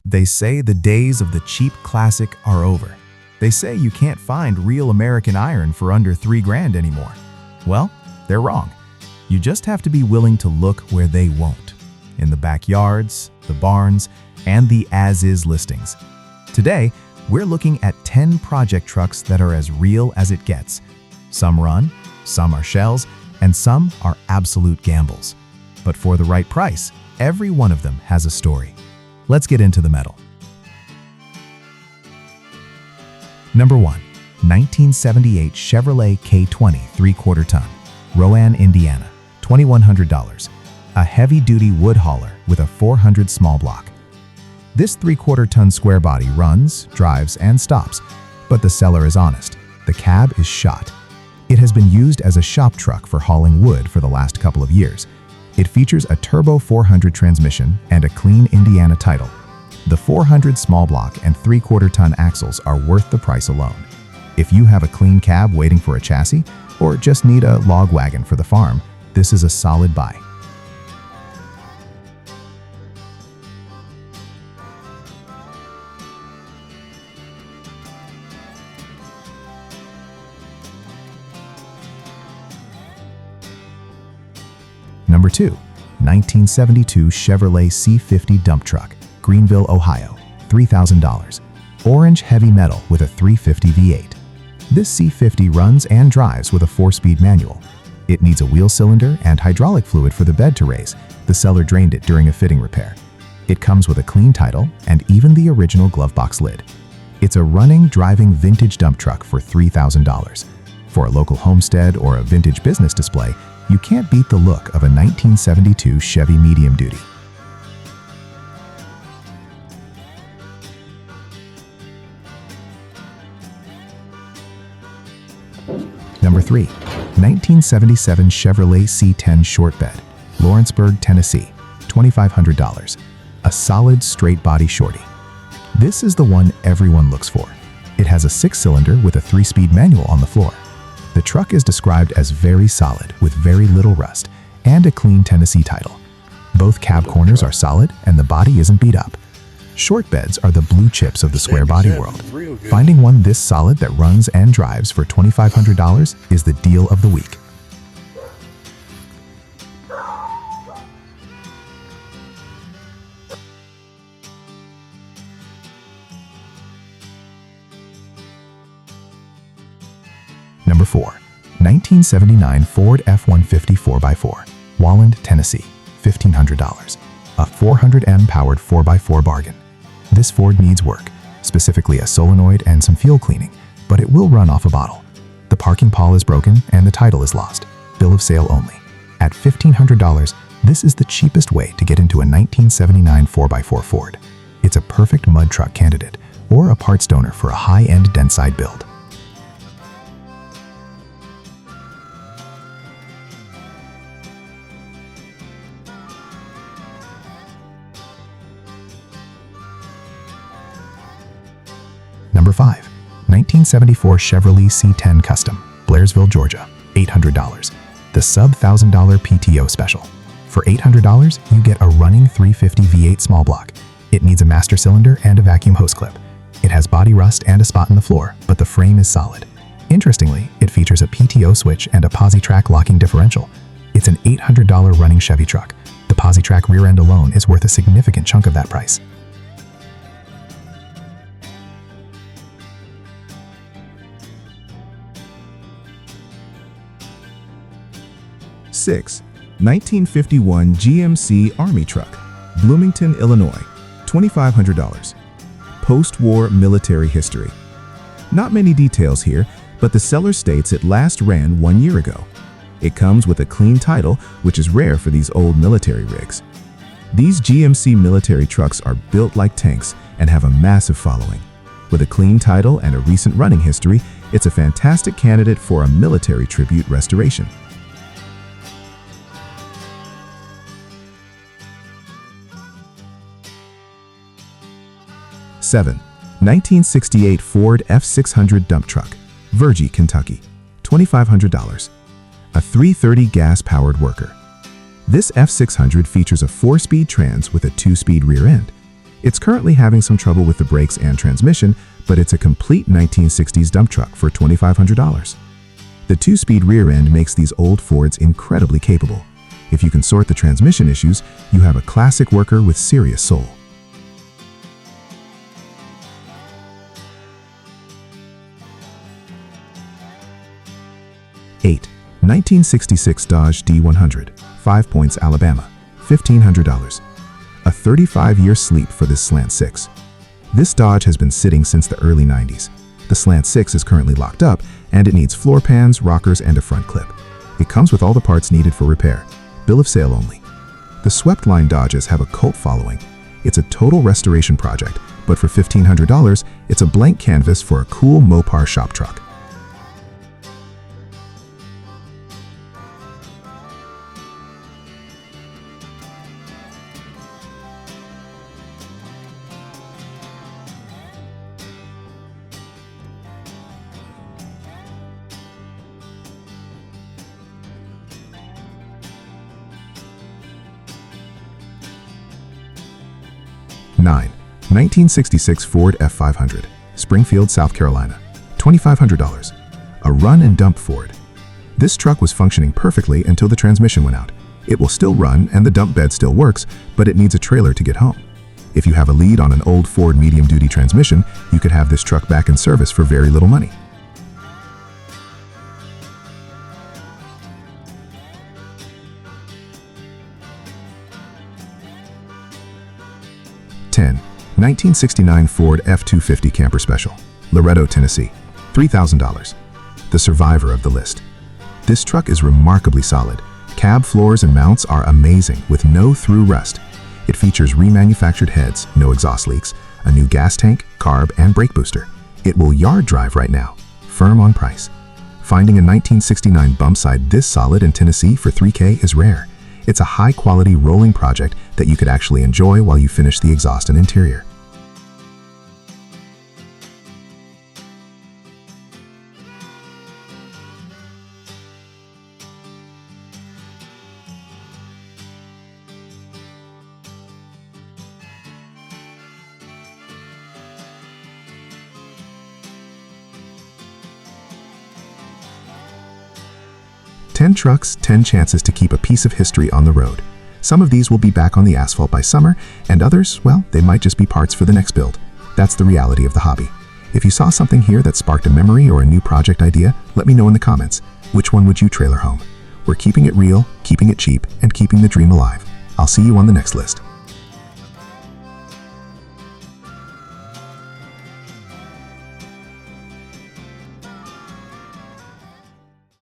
They say the days of the cheap classic are over. They say you can't find real American iron for under $3 grand anymore. Well, they're wrong. You just have to be willing to look where they won't. In the backyards, the barns, and the as-is listings. Today, we're looking at 10 project trucks that are as real as it gets. Some run, some are shells, and some are absolute gambles. But for the right price, every one of them has a story. Let's get into the metal. Number 1. 1978 Chevrolet K20 3/4 ton, Rowan, Indiana, $2,100. A heavy-duty wood hauler with a 400 small block. This 3/4 ton square body runs, drives, and stops, but the seller is honest. The cab is shot. It has been used as a shop truck for hauling wood for the last couple of years. It features a turbo 400 transmission and a clean Indiana title. The 400 small block and 3/4 ton axles are worth the price alone. If you have a clean cab waiting for a chassis, or just need a log wagon for the farm, this is a solid buy. Number 2. 1972 Chevrolet C50 dump truck, Greenville, Ohio, $3,000. Orange heavy metal with a 350 V8. This C50 runs and drives with a 4-speed manual. It needs a wheel cylinder and hydraulic fluid for the bed to raise. The seller drained it during a fitting repair. It comes with a clean title and even the original glove box lid. It's a running, driving vintage dump truck for $3,000. For a local homestead or a vintage business display, you can't beat the look of a 1972 Chevy medium duty. Number 3. 1977 Chevrolet C10 short bed, Lawrenceburg, Tennessee, $2,500. A solid straight body shorty. This is the one everyone looks for. It has a 6-cylinder with a 3-speed manual on the floor. The truck is described as very solid with very little rust and a clean Tennessee title. Both cab corners are solid and the body isn't beat up. Short beds are the blue chips of the square body world. Finding one this solid that runs and drives for $2,500 is the deal of the week. Number 4. 1979 Ford F150 4x4, Walland, Tennessee, $1,500. A 400M powered 4x4 bargain. This Ford needs work, specifically a solenoid and some fuel cleaning, but it will run off a bottle. The parking pawl is broken and the title is lost. Bill of sale only. At $1,500, this is the cheapest way to get into a 1979 4x4 Ford. It's a perfect mud truck candidate or a parts donor for a high-end dentside build. Number 5. 1974 Chevrolet C10 Custom, Blairsville, Georgia, $800. The sub-$1,000 PTO special. For $800, you get a running 350 V8 small block. It needs a master cylinder and a vacuum hose clip. It has body rust and a spot in the floor, but the frame is solid. Interestingly, it features a PTO switch and a Posi-Track locking differential. It's an $800 running Chevy truck. The Posi-Track rear end alone is worth a significant chunk of that price. Six, 1951 GMC Army Truck, Bloomington, Illinois, $2,500. Post-war military history. Not many details here, but the seller states it last ran 1 year ago. It comes with a clean title, which is rare for these old military rigs. These GMC military trucks are built like tanks and have a massive following. With a clean title and a recent running history, it's a fantastic candidate for a military tribute restoration. 7. 1968 Ford F600 dump truck, Virgie, Kentucky, $2,500. A 330 gas-powered worker. This F600 features a 4-speed trans with a 2-speed rear end. It's currently having some trouble with the brakes and transmission, but it's a complete 1960s dump truck for $2,500. The 2-speed rear end makes these old Fords incredibly capable. If you can sort the transmission issues, you have a classic worker with serious soul. 8. 1966 Dodge D100, 5 Points, Alabama, $1,500. A 35-year sleep for this Slant 6. This Dodge has been sitting since the early 90s. The Slant 6 is currently locked up, and it needs floor pans, rockers, and a front clip. It comes with all the parts needed for repair. Bill of sale only. The swept line Dodges have a cult following. It's a total restoration project, but for $1,500, it's a blank canvas for a cool Mopar shop truck. Nine. 1966 Ford F500, Springfield, South Carolina, $2,500. A run and dump Ford. This truck was functioning perfectly until the transmission went out. It will still run and the dump bed still works, but it needs a trailer to get home. If you have a lead on an old Ford medium-duty transmission, you could have this truck back in service for very little money. 10. 1969 Ford F250 Camper Special, Loretto, Tennessee, $3,000. The survivor of the list. This truck is remarkably solid. Cab floors and mounts are amazing with no through rust. It features remanufactured heads, no exhaust leaks, a new gas tank, carb, and brake booster. It will yard drive right now, firm on price. Finding a 1969 Bumpside this solid in Tennessee for $3,000 is rare. It's a high-quality rolling project that you could actually enjoy while you finish the exhaust and interior. "10 trucks, 10 chances to keep a piece of history on the road. Some of these will be back on the asphalt by summer, and others, well, they might just be parts for the next build. That's the reality of the hobby. If you saw something here that sparked a memory or a new project idea, let me know in the comments. Which one would you trailer home? We're keeping it real, keeping it cheap, and keeping the dream alive. I'll see you on the next list.